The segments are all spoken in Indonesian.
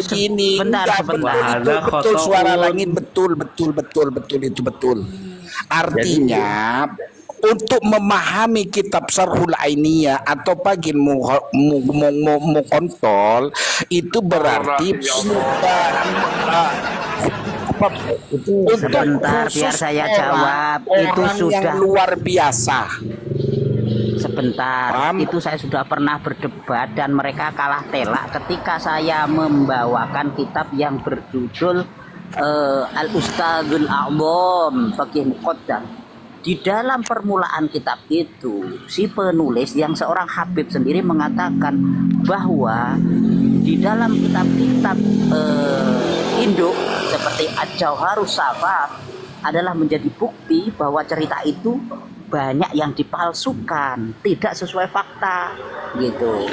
begini. Sebentar, Enggak, sebentar. betul suara langit, betul itu betul. Artinya untuk memahami kitab Syarhul Ainiyah atau pagi mukontol itu berarti sudah sebentar biar saya jawab. Itu sudah yang luar biasa. Sebentar, itu saya sudah pernah berdebat dan mereka kalah telak ketika saya membawakan kitab yang berjudul Al-Ustadzul A'zam Faqih Muqaddam. Di dalam permulaan kitab itu, si penulis yang seorang Habib sendiri mengatakan bahwa di dalam kitab-kitab induk seperti Al-Jauharus Safaf adalah menjadi bukti bahwa cerita itu banyak yang dipalsukan, tidak sesuai fakta, gitu.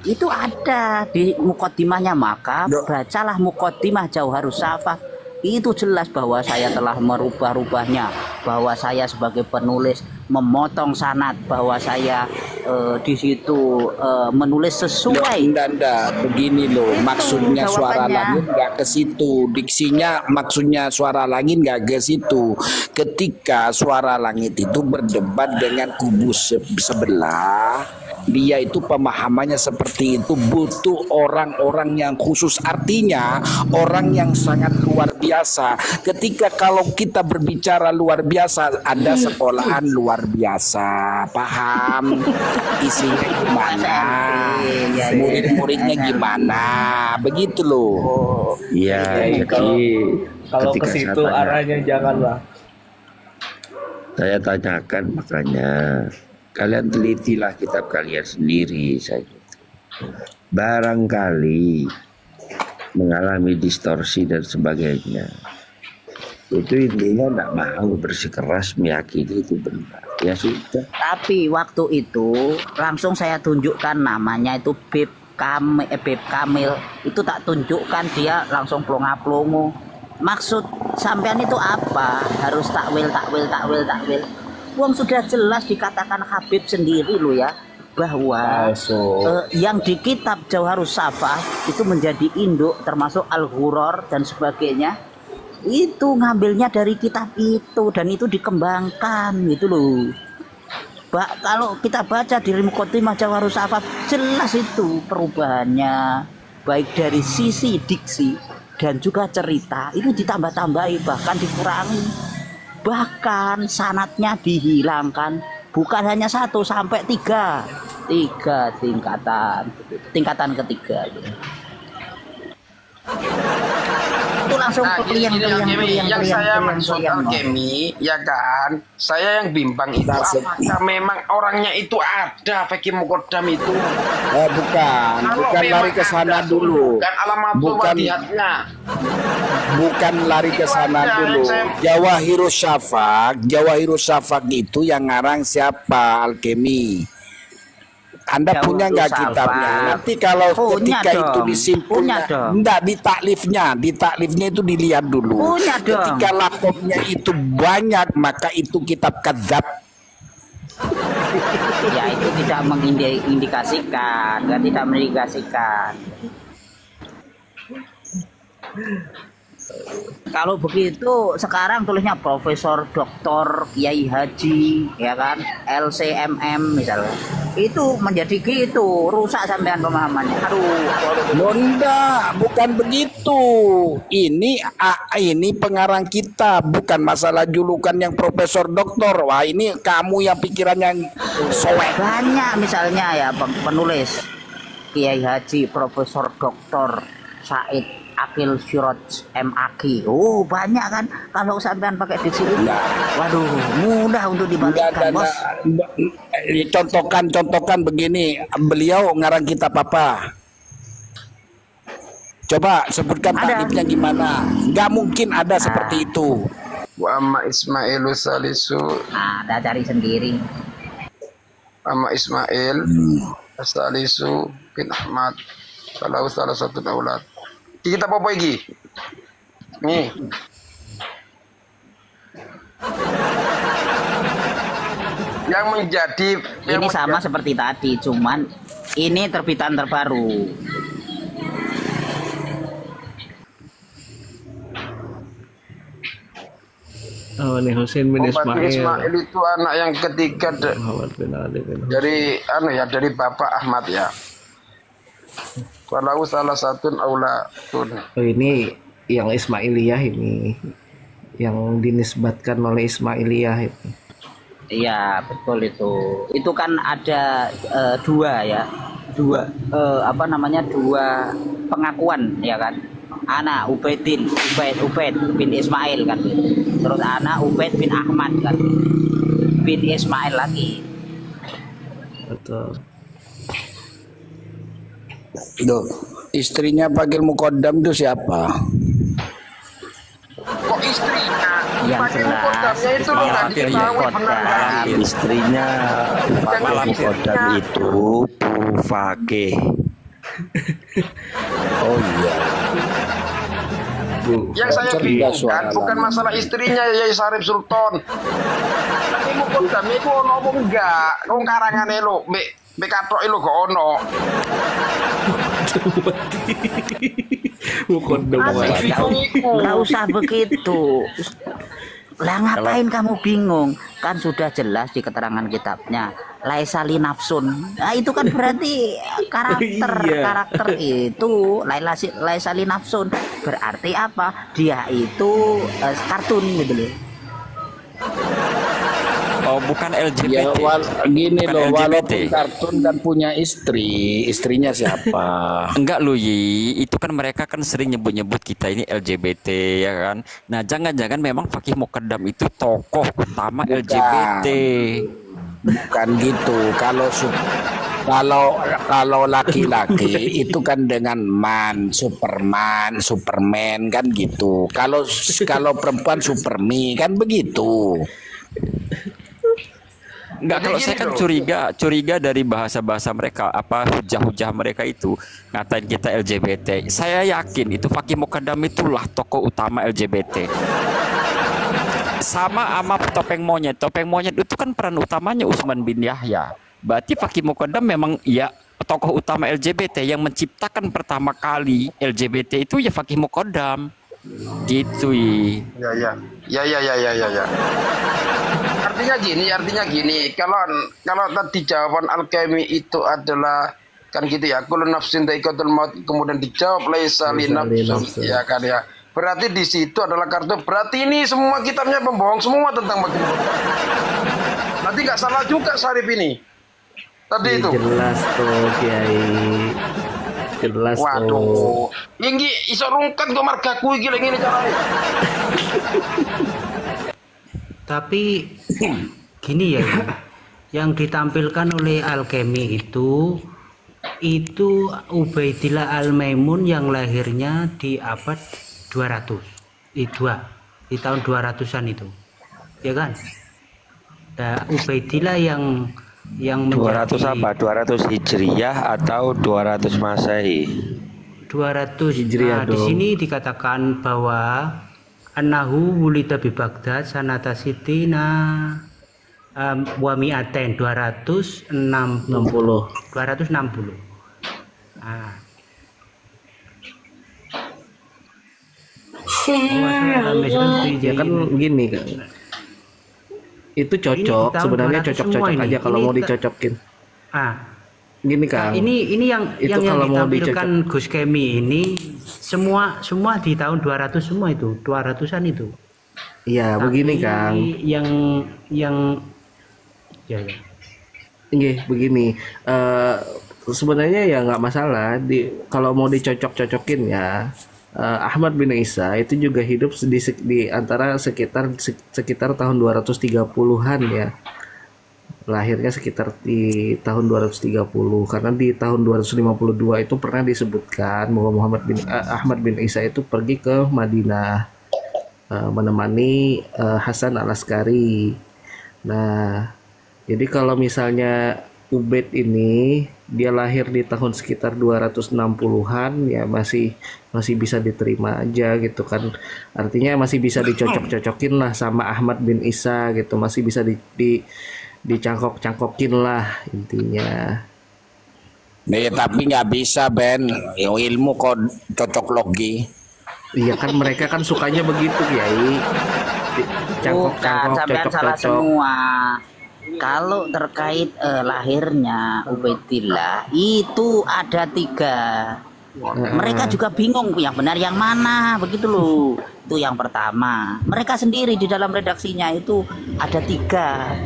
Itu ada di mukaddimahnya, maka bacalah mukaddimah Jauharus Safaf. Itu jelas bahwa saya telah merubah-rubahnya, bahwa saya sebagai penulis memotong sanad, bahwa saya di situ menulis sesuai. Enggak, begini loh, maksudnya suara langit nggak ke situ, diksinya maksudnya suara langit nggak ke situ. Ketika suara langit itu berdebat dengan kubu sebelah, dia itu pemahamannya seperti itu, butuh orang-orang yang khusus, artinya orang yang sangat luar biasa. Ketika kalau kita berbicara luar biasa, ada sekolahan luar biasa, paham isinya gimana, murid-muridnya gimana, begitu loh. Iya, kalau ke situ arahnya janganlah. Saya tanyakan, makanya kalian telitilah kitab kalian sendiri. Saya barangkali mengalami distorsi dan sebagainya, itu intinya tidak mau bersikeras meyakini itu benar, ya sudah. Tapi waktu itu langsung saya tunjukkan namanya itu Beb Kamil, itu tak tunjukkan, dia langsung plonga-plongo. Maksud sampean itu apa? Harus takwil. Wong sudah jelas dikatakan Habib sendiri loh ya, bahwa yang di kitab Jauharus Safaf itu menjadi induk, termasuk Al-Ghuror dan sebagainya, itu ngambilnya dari kitab itu dan itu dikembangkan gitu loh. Kalau kita baca di Muqaddimah Jauharus Safaf, jelas itu perubahannya, baik dari sisi diksi dan juga cerita itu ditambah-tambahi, bahkan dikurangi, bahkan sanatnya dihilangkan, bukan hanya 1 sampai 3 tingkatan ketiga gitu. Itu langsung yang saya maksud alkemi, ya kan? Saya yang bimbang itu apakah memang orangnya itu ada Faqih Muqaddam itu? Bukan lari ke sana dulu. Bukan alamatul wadiyatnya. Bukan lari ke sana dulu. Jawahirus Syafaq itu yang ngarang siapa? Alkemi. Anda punya nggak kitabnya? Nanti kalau ketika itu disimpulkan, enggak di taklifnya itu dilihat dulu. Ketika laptopnya itu banyak, maka itu kitab kadzab. Ya itu tidak mengindikasikan, tidak mengindikasikan. Kalau begitu sekarang tulisnya Profesor Doktor Kiai Haji, ya kan, LCMM misalnya, itu menjadi gitu, rusak sampean pemahamannya. Enggak, bukan begitu. Ini pengarang kitab, bukan masalah julukan yang Profesor Doktor. Wah, ini kamu yang pikirannya soek. Banyak misalnya ya penulis Kiai Haji Profesor Doktor Said Akil Siraj MAG. Oh, banyak kan kalau sampean pakai diksi ini. Waduh, mudah untuk dibalikkan, Bos. Contohkan begini, beliau ngarang kitab apa? Coba sebutkan taklifnya gimana? Nggak mungkin ada seperti itu. Wa amma Ismailu Salisu. Ada cari sendiri. Amma Ismail Salisu bin Ahmad. Kalau salah satu aulad. Kita apa lagi? Nih. Yang menjadi ini sama seperti tadi, cuman ini terbitan terbaru. Oh, nih Husain bin Muhammad bin Ismail. Ismail itu anak yang ketiga Muhammad bin Ali bin dari Bapak Ahmad ya. Walau salah satu aulatun. Oh, ini yang Ismailiyah ini. Yang dinisbatkan oleh Ismailiyah itu. Iya betul itu. Itu kan ada dua ya, dua dua pengakuan ya kan. Anak Ubaid bin Ismail kan. Terus anak Ubaid bin Ahmad kan. Bin Ismail lagi. Betul. Duh, istrinya Fakir Muqaddam itu siapa? Kok istrinya? Yang Fakir jelas Muqaddamnya itu lo nggak Fakir diketahui Muqaddam. benar. Istrinya Fakir Muqaddam itu Bu Fakih. Oh iya. Yang saya bingung kan bukan masalah istrinya ya Sarif Sultan. Tapi Muqaddam itu ono apa enggak? Wong karangane lo, mbek katoke lo gak ono. Nggak usah begitu. Lah ngapain kamu bingung? Kan sudah jelas di keterangan kitabnya. Laisali nafsun. Nah itu kan berarti karakter itu laisali nafsun. Berarti apa? Dia itu kartun gitu loh. Oh, bukan LGBT. Ya, gini Bukan loh, LGBT. walaupun kartun kan punya istri, istrinya siapa? Enggak loh Yi, itu kan mereka kan sering nyebut-nyebut kita ini LGBT ya kan. Nah jangan-jangan memang Fakih Muqaddam itu tokoh utama LGBT. Bukan gitu. Kalau laki-laki itu kan dengan Superman kan gitu. Kalau perempuan Supermi kan begitu. Enggak, kalau saya kan curiga dari bahasa-bahasa mereka, apa hujah-hujah mereka itu ngatain kita LGBT. Saya yakin itu Fakih Muqaddam itulah tokoh utama LGBT. Sama sama topeng monyet. Topeng monyet itu kan peran utamanya Utsman bin Yahya. Berarti Fakih Muqaddam memang ya tokoh utama LGBT yang menciptakan pertama kali LGBT itu ya Fakih Muqaddam. Gitu Ya. Artinya gini. Kalau tadi jawaban Al-Kaimi itu adalah kan gitu ya. Kullu nafsin dha'iqatul maut, kemudian dijawab laisa li nafsin ya kan ya. Berarti di situ adalah kartu. Berarti ini semua kitabnya pembohong semua tentang Fakih Muqaddam. Nanti nggak salah juga Sarif ini. Tadi itu. Jelas tuh Kiai. Jelas tuh. Waduh. Ini iso rungkat kok margaku iki lek ngene carane. Tapi gini ya, yang ditampilkan oleh Al-Kaimi itu Ubaidillah Al-Maimun yang lahirnya di abad 200 di tahun 200-an itu, ya kan? Nah, Ubaidillah yang 200 apa? 200 Hijriyah atau 200 Masehi? 200 Hijriyah di dong. sini dikatakan bahwa Annahu wulida bi Baghdad sanata sitina wa mi'atain 260. Ah. Ya kan gini kan. Itu cocok, sebenarnya cocok-cocok aja kalau mau dicocokin. Gini Nah, kan. ini yang kalau mau ditampilkan Gus Kemi ini semua di tahun 200 semua itu, 200-an itu. Iya, begini Kang. Yang begini. Sebenarnya ya nggak masalah kalau mau dicocok-cocokin ya. Ahmad bin Isa itu juga hidup di antara sekitar tahun 230-an ya. Lahirnya sekitar di tahun 230 karena di tahun 252 itu pernah disebutkan bahwa Ahmad bin Isa itu pergi ke Madinah menemani Hasan Al-Askari. Nah, jadi kalau misalnya Ubaid ini dia lahir di tahun sekitar 260-an ya masih bisa diterima aja gitu kan. Artinya masih bisa dicocok-cocokin lah sama Ahmad bin Isa gitu, masih bisa dicangkok-cangkokin lah intinya. Nih, tapi nggak bisa Ben, ilmu kok cocok logi. Iya kan mereka kan sukanya begitu Kiai. Bukan, sampean salah semua. Kalau terkait lahirnya Ubaidillah itu ada 3. Mereka juga bingung yang benar yang mana, begitu loh. Itu yang pertama. Mereka sendiri di dalam redaksinya itu ada tiga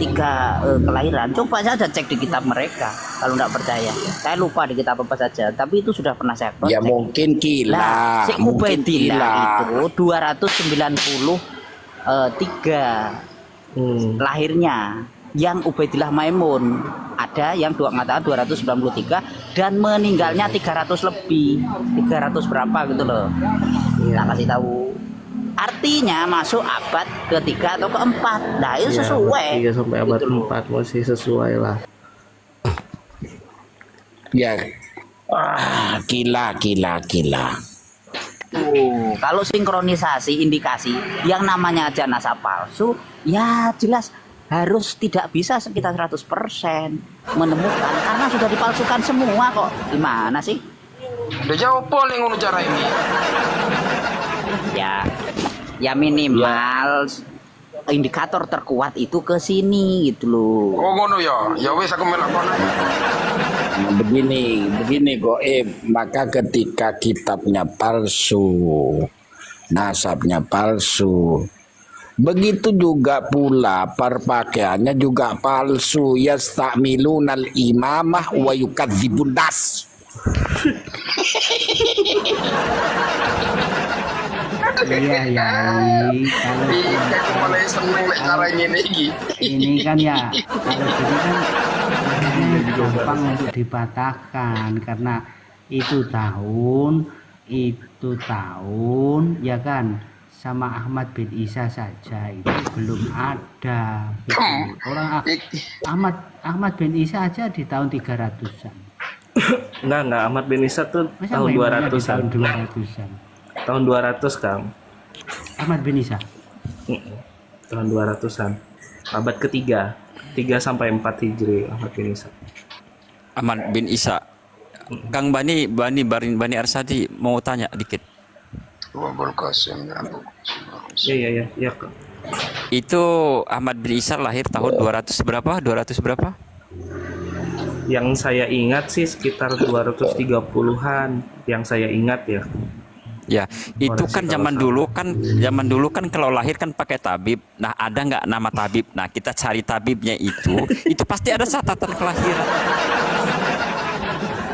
kelahiran. Coba saja cek di kitab mereka. Kalau nggak percaya, saya lupa di kitab apa saja. Tapi itu sudah pernah saya cek. Ya mungkin Kila. Nah, si Mungkin Ubaidillah itu 293 lahirnya. Yang Ubaidillah Maimun ada yang mengatakan 293 dan meninggalnya 300 lebih, 300 berapa gitu loh. Tak kasih tahu. Artinya masuk abad ke-3 atau ke-4. Nah, itu sesuai. 3 sampai abad gitu ke-4 masih sesuai lah. Ya. Kila. Kalau sinkronisasi indikasi yang namanya jenazah palsu, ya jelas harus tidak bisa sekitar 100% menemukan karena sudah dipalsukan semua kok. Gimana sih? Udah jawab pol yang ngono cara ini. Ya minimal indikator terkuat itu ke sini gitu loh. Oh ngono ya. Ya wis aku melok kono. Begini Goib, maka ketika kitabnya palsu, nasabnya palsu, begitu juga pula perpakaiannya juga palsu. Yastamilunal imamah wa yukadzibun nas. Iya kalau Aku mulai seneng lek caranya ini kan ya, kalau gini kan akhirnya gampang untuk dipatahkan karena itu tahun ya kan, sama Ahmad bin Isa saja itu belum ada gitu. Orang Ahmad bin Isa aja di tahun 300-an. Enggak, Ahmad bin Isa tuh Masa tahun Maimunnya di 200-an. tahun 200-an. Tahun 200, Kang. Ahmad bin Isa. Tahun 200-an. Abad ke-3. 3 sampai 4 Hijri Ahmad bin Isa. Ahmad bin Isa. Kang Bani Arsadi mau tanya dikit. Iya, Kang. Itu Ahmad bin Isa lahir tahun 200 berapa? Yang saya ingat sih sekitar 230-an yang saya ingat ya. Ya, itu kan zaman dulu kan kalau lahir kan pakai tabib. Nah, ada nggak nama tabib? Nah, kita cari tabibnya itu pasti ada catatan kelahiran.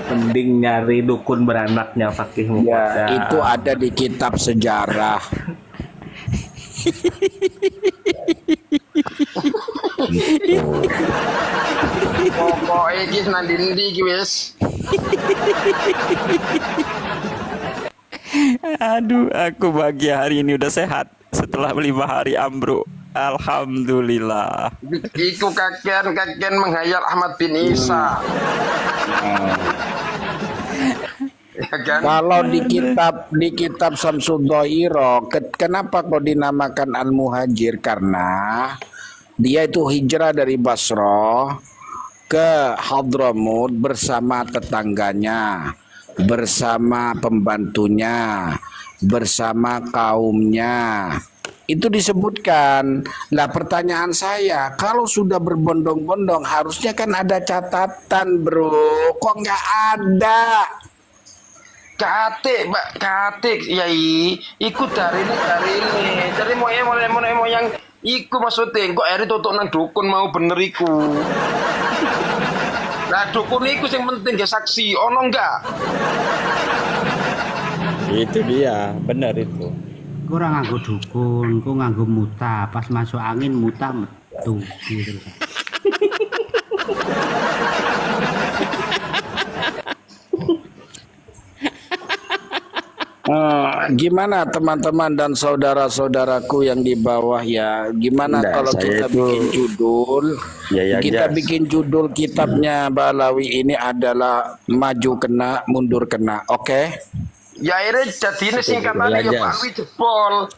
Mending nyari dukun beranaknya Fakih Muqaddam. Ya, itu ada di kitab sejarah. Pokoknya iki nandi iki wis. Aduh, aku bahagia hari ini udah sehat setelah 5 hari ambruk. Alhamdulillah. Iku kakek menghayal Ahmad bin Isa. Ya kan? Kalau di kitab Samsud Dhairo, kenapa kok dinamakan Al-Muhajir? Karena dia itu hijrah dari Basra ke Hadramut bersama tetangganya, bersama pembantunya, bersama kaumnya. Itu disebutkan. Lah pertanyaan saya, kalau sudah berbondong-bondong harusnya kan ada catatan, bro. Kok nggak ada? Katik yai ikut dari moyang iku maksudnya kok eri tutuk nang dukun mau bener iku. Nah dukun iku yang penting ya saksi ono enggak? Itu dia, benar itu. Kurang nganggo dukun, ku nganggo muta, pas masuk angin muta metu gitu. Gimana teman-teman dan saudara-saudaraku yang di bawah ya? Gimana kalau kita bikin judul? Kita bikin judul kitabnya Balawi ini adalah maju kena, mundur kena. Oke? Ya ini jadi singkatannya ya Pak Wi jebol.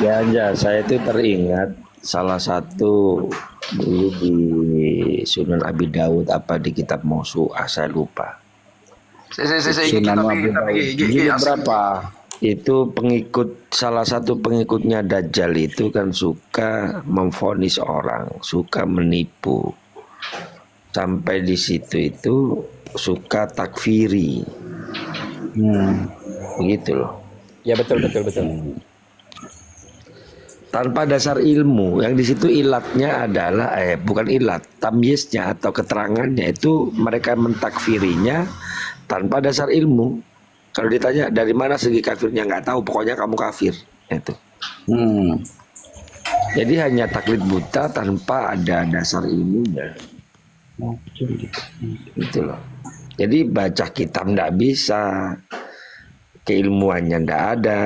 Ya, saya itu teringat salah satu dulu di Sunan Abi Dawud apa di kitab Mausu'ah saya lupa. Sunan Abi Dawud. Jilid berapa? itu salah satu pengikutnya Dajjal itu kan suka memvonis orang, suka menipu. Sampai di situ itu suka takfiri. Begitu loh. Ya betul. Tanpa dasar ilmu, yang di situ ilatnya adalah bukan ilat, tamyiznya atau keterangannya itu mereka mentakfirinya tanpa dasar ilmu. Kalau ditanya dari mana segi kafirnya nggak tahu, pokoknya kamu kafir itu. Jadi hanya taklid buta tanpa ada dasar ilmunya. Gitu loh. Jadi baca kitab nggak bisa, keilmuannya nggak ada.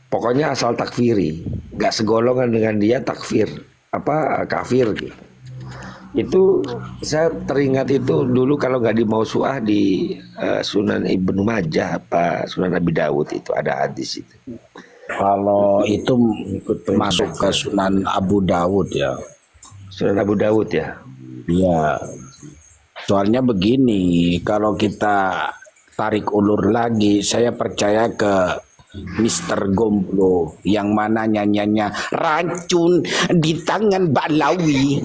Pokoknya asal takfiri, nggak segolongan dengan dia takfir kafir gitu. Itu saya teringat itu dulu kalau nggak di Mausu'ah di Sunan Ibnu Majah Sunan Abi Dawud itu ada hadis itu. Kalau itu masuk ke Sunan Abu Dawud ya. Sunan Abu Dawud ya. Iya. Soalnya begini, kalau kita tarik ulur lagi, saya percaya ke Mr. Gomblo yang mana nyanyiannya racun di tangan Balawi.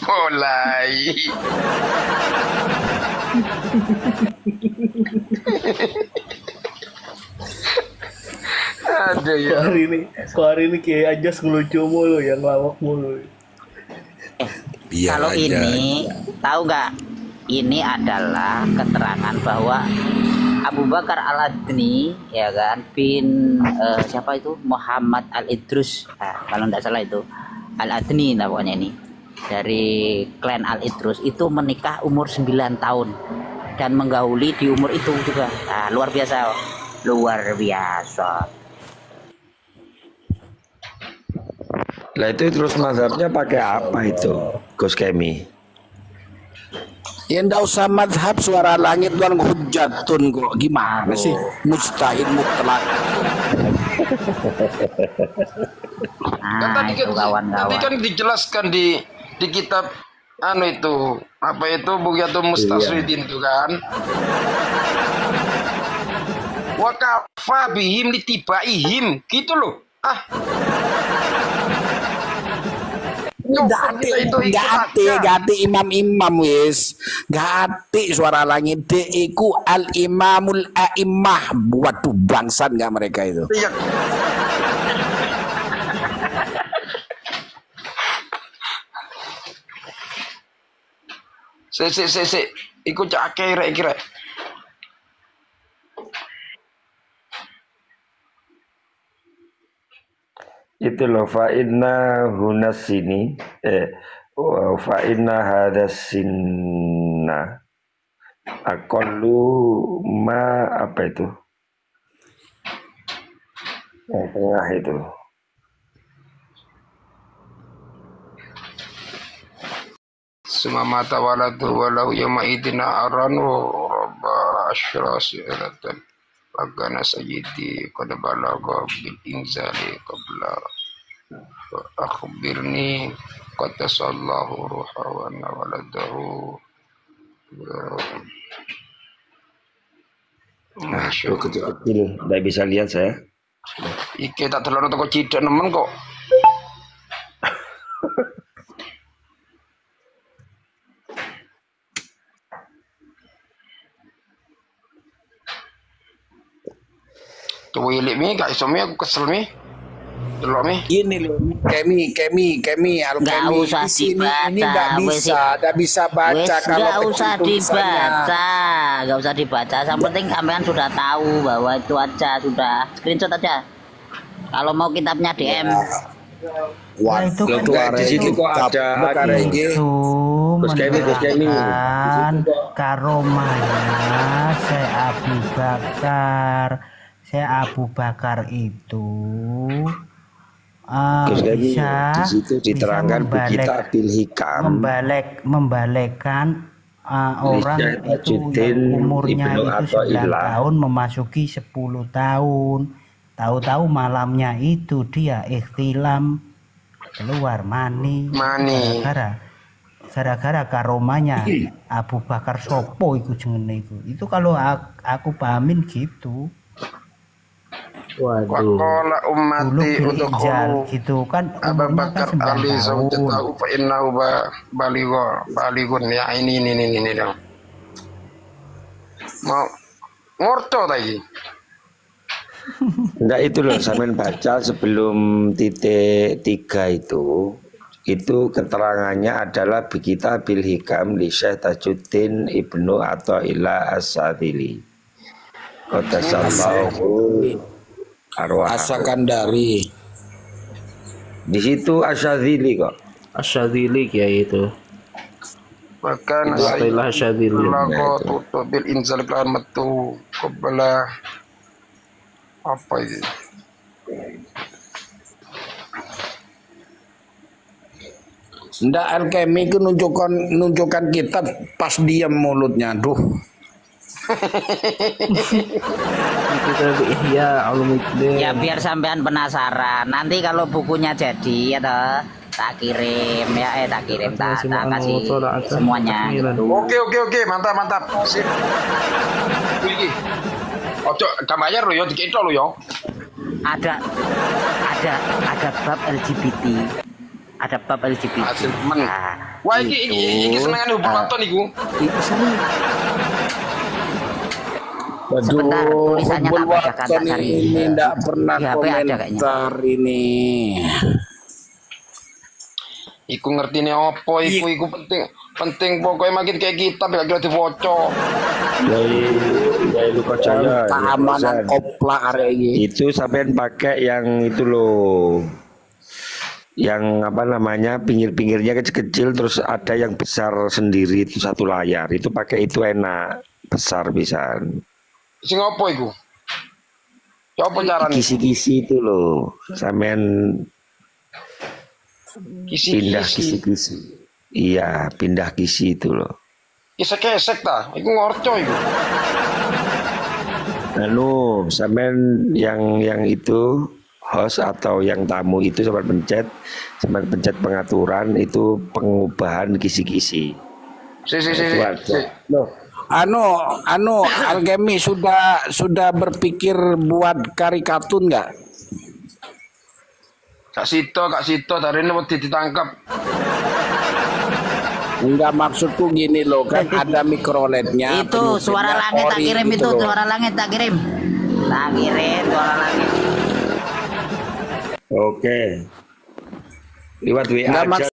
Mulai. Ada ya. Hari ini kayak Ajas ngelucu mulu, yang lawak mulu. Kalau ini tahu nggak? Ini adalah keterangan bahwa Abu Bakar Al-Adni ya kan bin siapa itu Muhammad Al-Idrus, kalau tidak salah itu Al-Adni pokoknya ini dari klan Al-Idrus itu menikah umur 9 tahun dan menggauli di umur itu juga. Luar biasa. Lah itu terus mazhabnya pakai apa itu, Gus Kemi? Ya ndak usah madhab, suara langit dan hujatun kok. Gimana sih? Mustahil mutlak. Tadi kan dijelaskan di kitab itu apa itu Bughyatul Mustasridin itu kan. Wa kafa bihim litibaihim gitu loh. Gati imam-imam wis. Gati suara langit iku al imamul a'immah. Waduh bangsat nggak mereka itu. Iya. Se ikut cak kira. Itu loh fa inna hunas sini fa inna hadas sinna aqallu ma apa itu yang tengah itu Sumamata waladu walau yama idina aran wa rabba asyrasi alatan Bagana sayyidi qad balagha bil inzali qabla akhbirni qad tasallahu ruha wa waladahu. Nah, itu kecil tidak bisa lihat saya. Iki tak terlalu toko cidak nemen kok. Wilik mi gak iso mi, aku kesel mi. Delok mi. Ini loh, kemi Nggak usah dibaca, nggak bisa baca kalau nggak usah dibaca. Yang penting sampean sudah tahu bahwa itu aja, sudah screenshot aja. Kalau mau kitabnya DM. Wah, itu kan di situ kok ada itu menerangkan karomahnya Syekh Abu Bakar itu bisa di situ diterangkan kita hikam membalekkan orang itu yang umurnya itu 9 tahun memasuki 10 tahun. Tahu-tahu malamnya itu dia ikhtilam keluar mani. Gara-gara gara-gara karomanya Abu Bakar sopo iku jenenge iku. Itu kalau aku pahamin gitu. Waduh. Wakola Dulu ummati bil untuk ijal gitu kan Abu umurnya Bakar kan 9 Ali tahun. zawjatahu fa innahu balighun ya ini dong. Mau ngorto lagi. Enggak, itu loh sampean baca sebelum titik 3 itu keterangannya adalah bikita bil hikam li Syekh Tajuddin Ibnu Athaillah As-Sadili. Qaddasallahu arwah. Asakandari. Di situ Asyadzili kok. Asyadzili ya itu. Bahkan Athaillah Asyadzili. lagu tutup bil inzal kelan metu qabla apa itu? Ndak Al-Kemi itu nunjukkan kitab pas diam mulutnya. Duh. Kita Ihya Ulumuddin. Ya biar sampean penasaran. Nanti kalau bukunya jadi ya toh, tak kirim ya tak kirim tak kasih semuanya gitu. Oke, mantap. Sip. Iki. Ojo gambarnya lo yo dikito lo yo. Ada bab LGBT. Ada bab LGBT. Hasil temen. Nah, Wah iki senengan hubungan ton iku. itu sering. Sebentar, tulisannya tak bacakan, tak cari. Ini ndak pernah Di HP ada kayaknya. komentar ini. Iku ngertine opo iku penting pokoknya makin kayak kitab ya kira diwoco. Yai Luka Jaya. Keamanan oplak arek iki. Itu sampean pakai yang itu loh. Yang apa namanya pinggir-pinggirnya kecil-kecil terus ada yang besar sendiri itu satu layar. Itu pakai itu enak, besar bisa. Sing opo iku? Coba carane. Kisi-kisi itu loh. Sampean pindah kisi-kisi. Iya, pindah kisi itu loh. Isek-esek ta, iku ngorco iku. Anu, sampean yang itu host atau yang tamu itu sampean pencet pengaturan itu pengubahan kisi-kisi. Si. Loh, anu Al-Kemi sudah berpikir buat karikatun nggak? Kak Sito dari ini mau ditangkap. Enggak, maksudku gini loh, kan ada mikrolednya. Itu suara langit tak kirim itu, suara langit tak kirim. Tak kirim suara langit. Oke. Lewat WA Nggak, aja.